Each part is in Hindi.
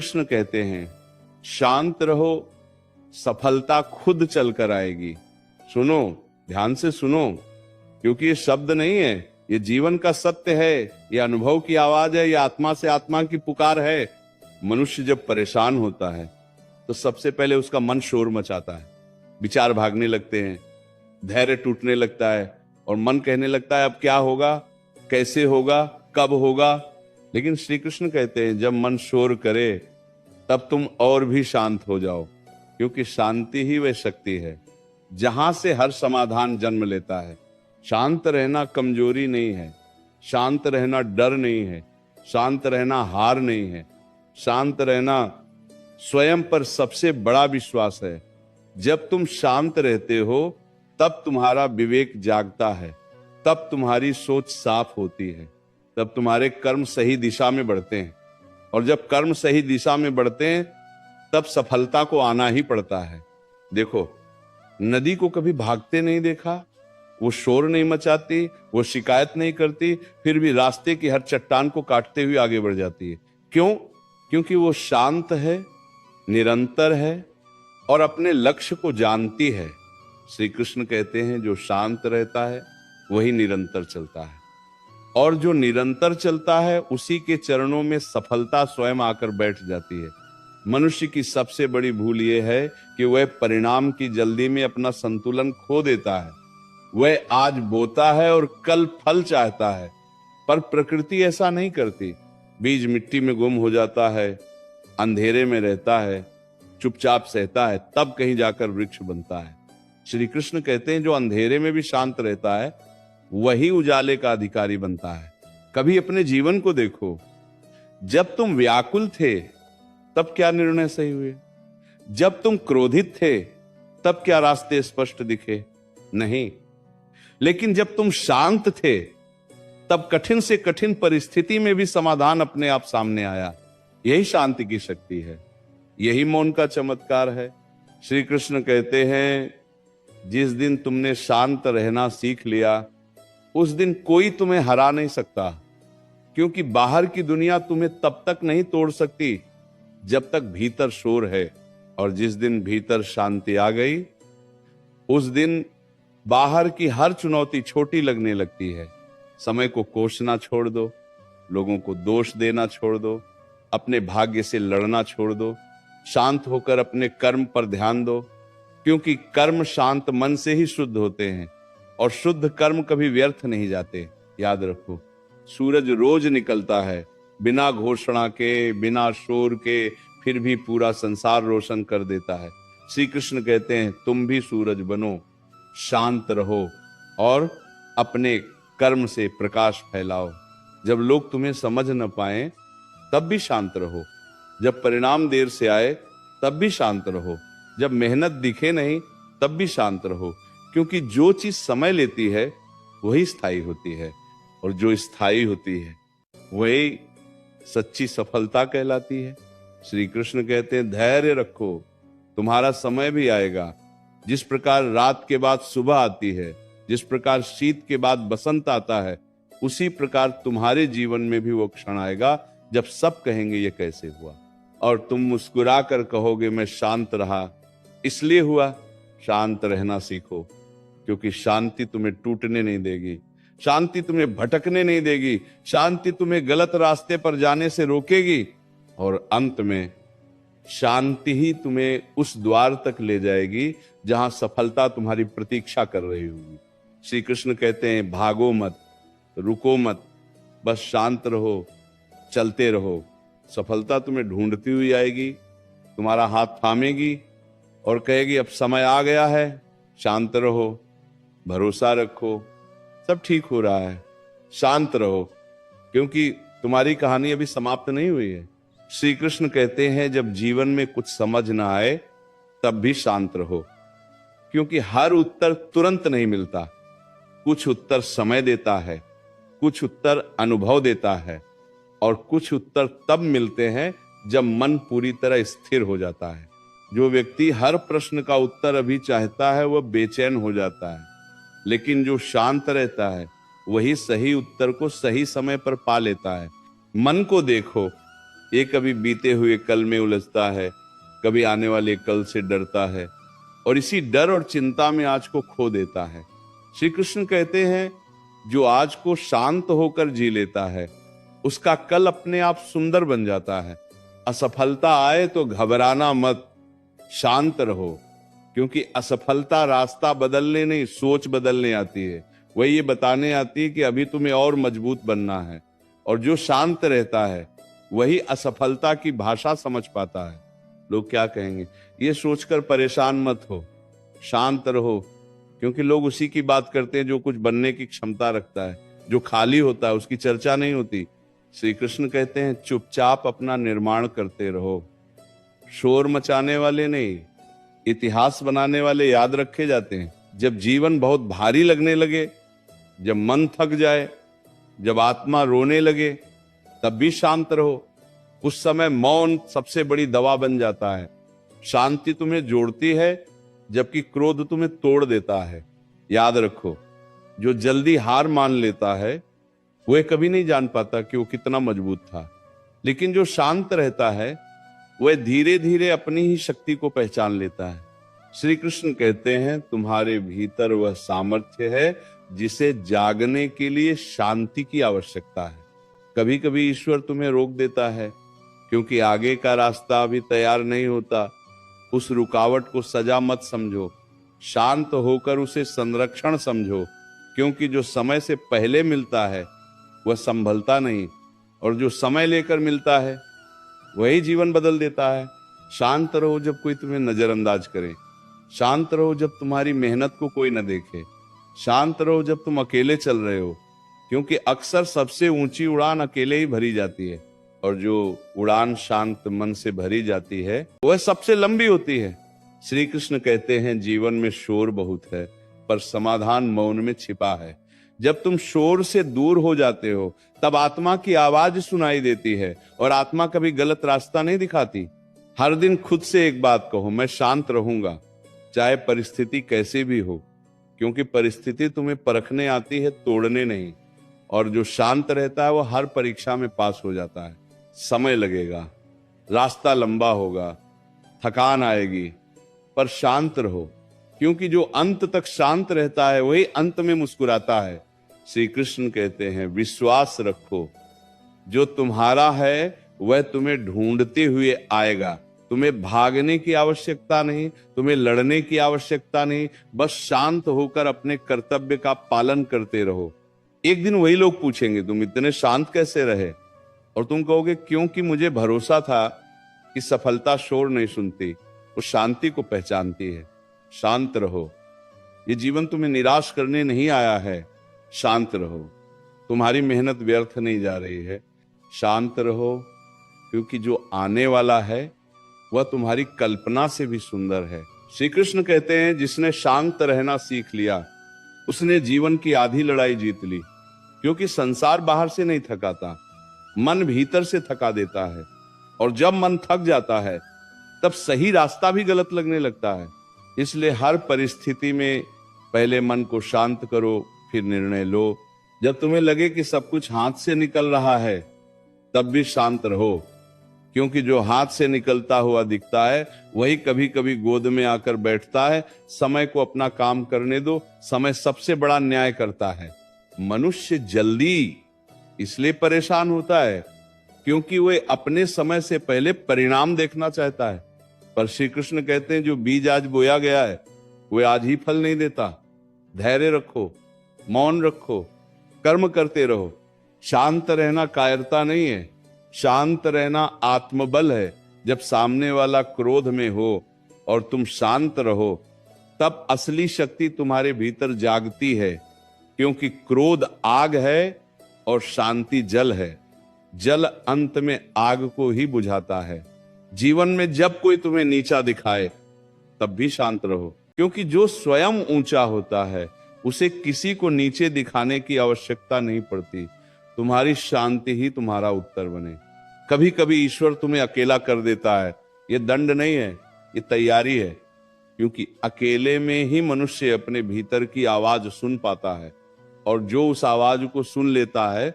कृष्ण कहते हैं शांत रहो, सफलता खुद चल कर आएगी। सुनो, ध्यान से सुनो, क्योंकि ये शब्द नहीं है, ये जीवन का सत्य है, ये अनुभव की आवाज है, ये आत्मा से आत्मा की पुकार है। मनुष्य जब परेशान होता है तो सबसे पहले उसका मन शोर मचाता है, विचार भागने लगते हैं, धैर्य टूटने लगता है और मन कहने लगता है अब क्या होगा, कैसे होगा, कब होगा। लेकिन श्री कृष्ण कहते हैं जब मन शोर करे तब तुम और भी शांत हो जाओ, क्योंकि शांति ही वह शक्ति है जहां से हर समाधान जन्म लेता है। शांत रहना कमजोरी नहीं है, शांत रहना डर नहीं है, शांत रहना हार नहीं है, शांत रहना स्वयं पर सबसे बड़ा विश्वास है। जब तुम शांत रहते हो तब तुम्हारा विवेक जागता है, तब तुम्हारी सोच साफ होती है, तब तुम्हारे कर्म सही दिशा में बढ़ते हैं। और जब कर्म सही दिशा में बढ़ते हैं तब सफलता को आना ही पड़ता है। देखो, नदी को कभी भागते नहीं देखा, वो शोर नहीं मचाती, वो शिकायत नहीं करती, फिर भी रास्ते की हर चट्टान को काटते हुए आगे बढ़ जाती है। क्यों? क्योंकि वो शांत है, निरंतर है और अपने लक्ष्य को जानती है। श्री कृष्ण कहते हैं जो शांत रहता है वही निरंतर चलता है, और जो निरंतर चलता है उसी के चरणों में सफलता स्वयं आकर बैठ जाती है। मनुष्य की सबसे बड़ी भूल यह है कि वह परिणाम की जल्दी में अपना संतुलन खो देता है। वह आज बोता है और कल फल चाहता है, पर प्रकृति ऐसा नहीं करती। बीज मिट्टी में गुम हो जाता है, अंधेरे में रहता है, चुपचाप सहता है, तब कहीं जाकर वृक्ष बनता है। श्री कृष्ण कहते हैं जो अंधेरे में भी शांत रहता है वही उजाले का अधिकारी बनता है। कभी अपने जीवन को देखो, जब तुम व्याकुल थे तब क्या निर्णय सही हुए? जब तुम क्रोधित थे तब क्या रास्ते स्पष्ट दिखे? नहीं। लेकिन जब तुम शांत थे तब कठिन से कठिन परिस्थिति में भी समाधान अपने आप सामने आया। यही शांति की शक्ति है, यही मौन का चमत्कार है। श्री कृष्ण कहते हैं जिस दिन तुमने शांत रहना सीख लिया उस दिन कोई तुम्हें हरा नहीं सकता, क्योंकि बाहर की दुनिया तुम्हें तब तक नहीं तोड़ सकती जब तक भीतर शोर है। और जिस दिन भीतर शांति आ गई उस दिन बाहर की हर चुनौती छोटी लगने लगती है। समय को कोसना छोड़ दो, लोगों को दोष देना छोड़ दो, अपने भाग्य से लड़ना छोड़ दो, शांत होकर अपने कर्म पर ध्यान दो, क्योंकि कर्म शांत मन से ही शुद्ध होते हैं और शुद्ध कर्म कभी व्यर्थ नहीं जाते। याद रखो, सूरज रोज निकलता है, बिना घोषणा के, बिना शोर के, फिर भी पूरा संसार रोशन कर देता है। श्री कृष्ण कहते हैं तुम भी सूरज बनो, शांत रहो और अपने कर्म से प्रकाश फैलाओ। जब लोग तुम्हें समझ न पाए तब भी शांत रहो, जब परिणाम देर से आए तब भी शांत रहो, जब मेहनत दिखे नहीं तब भी शांत रहो, क्योंकि जो चीज समय लेती है वही स्थायी होती है, और जो स्थायी होती है वही सच्ची सफलता कहलाती है। श्री कृष्ण कहते हैं धैर्य रखो, तुम्हारा समय भी आएगा। जिस प्रकार रात के बाद सुबह आती है, जिस प्रकार शीत के बाद बसंत आता है, उसी प्रकार तुम्हारे जीवन में भी वो क्षण आएगा जब सब कहेंगे ये कैसे हुआ, और तुम मुस्कुरा कर कहोगे मैं शांत रहा, इसलिए हुआ। शांत रहना सीखो, क्योंकि शांति तुम्हें टूटने नहीं देगी, शांति तुम्हें भटकने नहीं देगी, शांति तुम्हें गलत रास्ते पर जाने से रोकेगी, और अंत में शांति ही तुम्हें उस द्वार तक ले जाएगी जहां सफलता तुम्हारी प्रतीक्षा कर रही होगी। श्री कृष्ण कहते हैं भागो मत, रुको मत, बस शांत रहो, चलते रहो। सफलता तुम्हें ढूंढती हुई आएगी, तुम्हारा हाथ थामेगी और कहेगी अब समय आ गया है, शांत रहो, भरोसा रखो, सब ठीक हो रहा है, शांत रहो, क्योंकि तुम्हारी कहानी अभी समाप्त नहीं हुई है। श्री कृष्ण कहते हैं जब जीवन में कुछ समझ ना आए तब भी शांत रहो, क्योंकि हर उत्तर तुरंत नहीं मिलता, कुछ उत्तर समय देता है, कुछ उत्तर अनुभव देता है, और कुछ उत्तर तब मिलते हैं जब मन पूरी तरह स्थिर हो जाता है। जो व्यक्ति हर प्रश्न का उत्तर अभी चाहता है वह बेचैन हो जाता है, लेकिन जो शांत रहता है वही सही उत्तर को सही समय पर पा लेता है। मन को देखो, ये कभी बीते हुए कल में उलझता है, कभी आने वाले कल से डरता है और इसी डर और चिंता में आज को खो देता है। श्री कृष्ण कहते हैं जो आज को शांत होकर जी लेता है उसका कल अपने आप सुंदर बन जाता है। असफलता आए तो घबराना मत, शांत रहो, क्योंकि असफलता रास्ता बदलने नहीं सोच बदलने आती है। वही ये बताने आती है कि अभी तुम्हें और मजबूत बनना है। और जो शांत रहता है वही असफलता की भाषा समझ पाता है। लोग क्या कहेंगे ये सोचकर परेशान मत हो, शांत रहो, क्योंकि लोग उसी की बात करते हैं जो कुछ बनने की क्षमता रखता है। जो खाली होता है उसकी चर्चा नहीं होती। श्री कृष्ण कहते हैं चुपचाप अपना निर्माण करते रहो, शोर मचाने वाले नहीं, इतिहास बनाने वाले याद रखे जाते हैं। जब जीवन बहुत भारी लगने लगे, जब मन थक जाए, जब आत्मा रोने लगे, तब भी शांत रहो। उस समय मौन सबसे बड़ी दवा बन जाता है। शांति तुम्हें जोड़ती है जबकि क्रोध तुम्हें तोड़ देता है। याद रखो, जो जल्दी हार मान लेता है वह कभी नहीं जान पाता कि वो कितना मजबूत था, लेकिन जो शांत रहता है वह धीरे धीरे अपनी ही शक्ति को पहचान लेता है। श्री कृष्ण कहते हैं तुम्हारे भीतर वह सामर्थ्य है जिसे जागने के लिए शांति की आवश्यकता है। कभी कभी ईश्वर तुम्हें रोक देता है क्योंकि आगे का रास्ता अभी तैयार नहीं होता। उस रुकावट को सजा मत समझो, शांत होकर उसे संरक्षण समझो, क्योंकि जो समय से पहले मिलता है वह संभलता नहीं, और जो समय लेकर मिलता है वही जीवन बदल देता है। शांत रहो जब कोई तुम्हें नजरअंदाज करे, शांत रहो जब तुम्हारी मेहनत को कोई न देखे, शांत रहो जब तुम अकेले चल रहे हो, क्योंकि अक्सर सबसे ऊंची उड़ान अकेले ही भरी जाती है, और जो उड़ान शांत मन से भरी जाती है वह सबसे लंबी होती है। श्री कृष्ण कहते हैं जीवन में शोर बहुत है पर समाधान मौन में छिपा है। जब तुम शोर से दूर हो जाते हो तब आत्मा की आवाज सुनाई देती है, और आत्मा कभी गलत रास्ता नहीं दिखाती। हर दिन खुद से एक बात कहो, मैं शांत रहूंगा चाहे परिस्थिति कैसे भी हो, क्योंकि परिस्थिति तुम्हें परखने आती है, तोड़ने नहीं। और जो शांत रहता है वो हर परीक्षा में पास हो जाता है। समय लगेगा, रास्ता लंबा होगा, थकान आएगी, पर शांत रहो, क्योंकि जो अंत तक शांत रहता है वही अंत में मुस्कुराता है। श्री कृष्ण कहते हैं विश्वास रखो, जो तुम्हारा है वह तुम्हें ढूंढते हुए आएगा। तुम्हें भागने की आवश्यकता नहीं, तुम्हें लड़ने की आवश्यकता नहीं, बस शांत होकर अपने कर्तव्य का पालन करते रहो। एक दिन वही लोग पूछेंगे तुम इतने शांत कैसे रहे, और तुम कहोगे क्योंकि मुझे भरोसा था कि सफलता शोर नहीं सुनती, वो शांति को पहचानती है। शांत रहो, ये जीवन तुम्हें निराश करने नहीं आया है। शांत रहो, तुम्हारी मेहनत व्यर्थ नहीं जा रही है। शांत रहो, क्योंकि जो आने वाला है वह तुम्हारी कल्पना से भी सुंदर है। श्री कृष्ण कहते हैं जिसने शांत रहना सीख लिया उसने जीवन की आधी लड़ाई जीत ली, क्योंकि संसार बाहर से नहीं थकाता, मन भीतर से थका देता है। और जब मन थक जाता है तब सही रास्ता भी गलत लगने लगता है। इसलिए हर परिस्थिति में पहले मन को शांत करो, फिर निर्णय लो। जब तुम्हें लगे कि सब कुछ हाथ से निकल रहा है तब भी शांत रहो, क्योंकि जो हाथ से निकलता हुआ दिखता है वही कभी कभी गोद में आकर बैठता है। समय को अपना काम करने दो, समय सबसे बड़ा न्याय करता है। मनुष्य जल्दी इसलिए परेशान होता है क्योंकि वह अपने समय से पहले परिणाम देखना चाहता है। पर श्री कृष्ण कहते हैं जो बीज आज बोया गया है वह आज ही फल नहीं देता। धैर्य रखो, मौन रखो, कर्म करते रहो। शांत रहना कायरता नहीं है, शांत रहना आत्मबल है। जब सामने वाला क्रोध में हो और तुम शांत रहो तब असली शक्ति तुम्हारे भीतर जागती है, क्योंकि क्रोध आग है और शांति जल है। जल अंत में आग को ही बुझाता है। जीवन में जब कोई तुम्हें नीचा दिखाए तब भी शांत रहो, क्योंकि जो स्वयं ऊंचा होता है उसे किसी को नीचे दिखाने की आवश्यकता नहीं पड़ती। तुम्हारी शांति ही तुम्हारा उत्तर बने। कभी कभी ईश्वर तुम्हें अकेला कर देता है, ये दंड नहीं है, ये तैयारी है, क्योंकि अकेले में ही मनुष्य अपने भीतर की आवाज सुन पाता है, और जो उस आवाज को सुन लेता है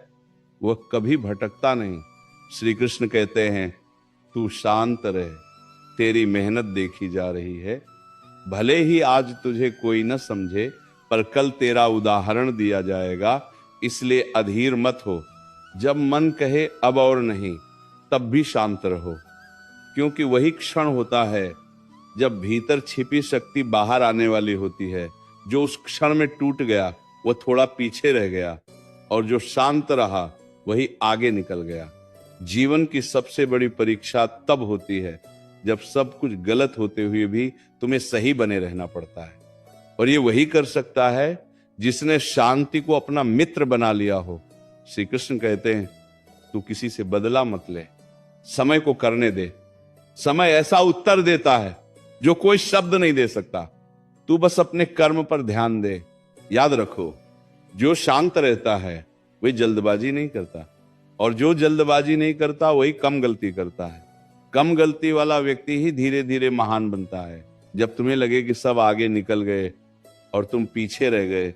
वह कभी भटकता नहीं। श्री कृष्ण कहते हैं तू शांत रह, तेरी मेहनत देखी जा रही है। भले ही आज तुझे कोई न समझे, पर कल तेरा उदाहरण दिया जाएगा, इसलिए अधीर मत हो। जब मन कहे अब और नहीं, तब भी शांत रहो, क्योंकि वही क्षण होता है जब भीतर छिपी शक्ति बाहर आने वाली होती है। जो उस क्षण में टूट गया वह थोड़ा पीछे रह गया, और जो शांत रहा वही आगे निकल गया। जीवन की सबसे बड़ी परीक्षा तब होती है जब सब कुछ गलत होते हुए भी तुम्हें सही बने रहना पड़ता है, और ये वही कर सकता है जिसने शांति को अपना मित्र बना लिया हो। श्री कृष्ण कहते हैं तू किसी से बदला मत ले, समय को करने दे। समय ऐसा उत्तर देता है जो कोई शब्द नहीं दे सकता। तू बस अपने कर्म पर ध्यान दे। याद रखो, जो शांत रहता है वही जल्दबाजी नहीं करता, और जो जल्दबाजी नहीं करता वही कम गलती करता है। कम गलती वाला व्यक्ति ही धीरे धीरे महान बनता है। जब तुम्हें लगे कि सब आगे निकल गए और तुम पीछे रह गए,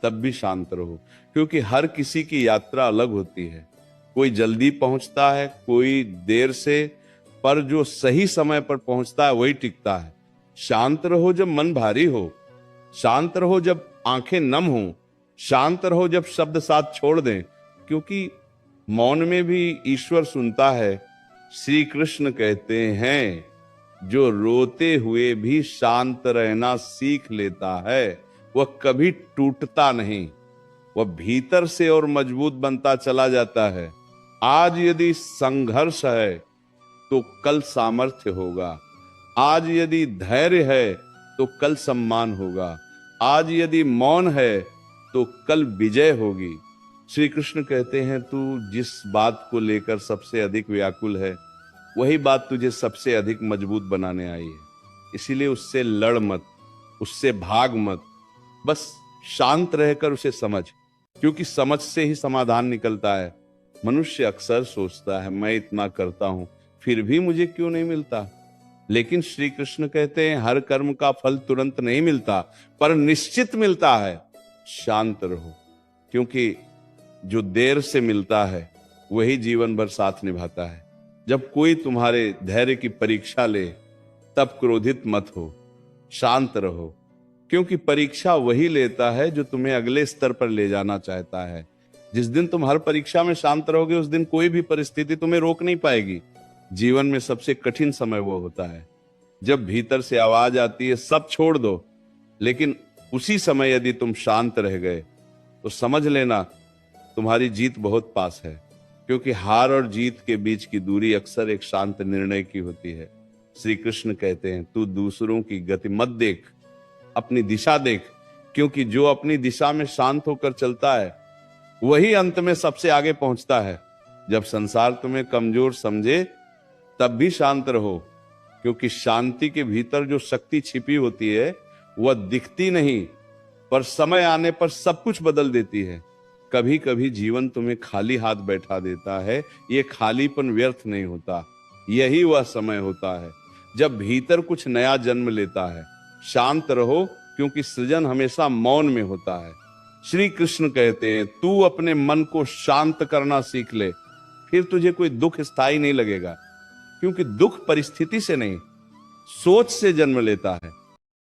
तब भी शांत रहो, क्योंकि हर किसी की यात्रा अलग होती है। कोई जल्दी पहुंचता है, कोई देर से, पर जो सही समय पर पहुंचता है वही टिकता है। शांत रहो जब मन भारी हो, शांत रहो जब आंखें नम हो, शांत रहो जब शब्द साथ छोड़ दें, क्योंकि मौन में भी ईश्वर सुनता है। श्री कृष्ण कहते हैं जो रोते हुए भी शांत रहना सीख लेता है वह कभी टूटता नहीं, वह भीतर से और मजबूत बनता चला जाता है। आज यदि संघर्ष है तो कल सामर्थ्य होगा, आज यदि धैर्य है तो कल सम्मान होगा, आज यदि मौन है तो कल विजय होगी। श्री कृष्ण कहते हैं तू जिस बात को लेकर सबसे अधिक व्याकुल है वही बात तुझे सबसे अधिक मजबूत बनाने आई है। इसीलिए उससे लड़ मत, उससे भाग मत, बस शांत रहकर उसे समझ, क्योंकि समझ से ही समाधान निकलता है। मनुष्य अक्सर सोचता है मैं इतना करता हूं फिर भी मुझे क्यों नहीं मिलता, लेकिन श्री कृष्ण कहते हैं हर कर्म का फल तुरंत नहीं मिलता, पर निश्चित मिलता है। शांत रहो, क्योंकि जो देर से मिलता है वही जीवन भर साथ निभाता है। जब कोई तुम्हारे धैर्य की परीक्षा ले तब क्रोधित मत हो, शांत रहो, क्योंकि परीक्षा वही लेता है जो तुम्हें अगले स्तर पर ले जाना चाहता है। जिस दिन तुम हर परीक्षा में शांत रहोगे उस दिन कोई भी परिस्थिति तुम्हें रोक नहीं पाएगी। जीवन में सबसे कठिन समय वो होता है जब भीतर से आवाज आती है सब छोड़ दो, लेकिन उसी समय यदि तुम शांत रह गए तो समझ लेना तुम्हारी जीत बहुत पास है, क्योंकि हार और जीत के बीच की दूरी अक्सर एक शांत निर्णय की होती है। श्री कृष्ण कहते हैं तू दूसरों की गति मत देख, अपनी दिशा देख, क्योंकि जो अपनी दिशा में शांत होकर चलता है वही अंत में सबसे आगे पहुंचता है। जब संसार तुम्हें कमजोर समझे तब भी शांत रहो, क्योंकि शांति के भीतर जो शक्ति छिपी होती है वह दिखती नहीं, पर समय आने पर सब कुछ बदल देती है। कभी कभी जीवन तुम्हें खाली हाथ बैठा देता है, ये खालीपन व्यर्थ नहीं होता, यही वह समय होता है जब भीतर कुछ नया जन्म लेता है। शांत रहो, क्योंकि सृजन हमेशा मौन में होता है। श्री कृष्ण कहते हैं तू अपने मन को शांत करना सीख ले, फिर तुझे कोई दुख स्थायी नहीं लगेगा, क्योंकि दुख परिस्थिति से नहीं सोच से जन्म लेता है।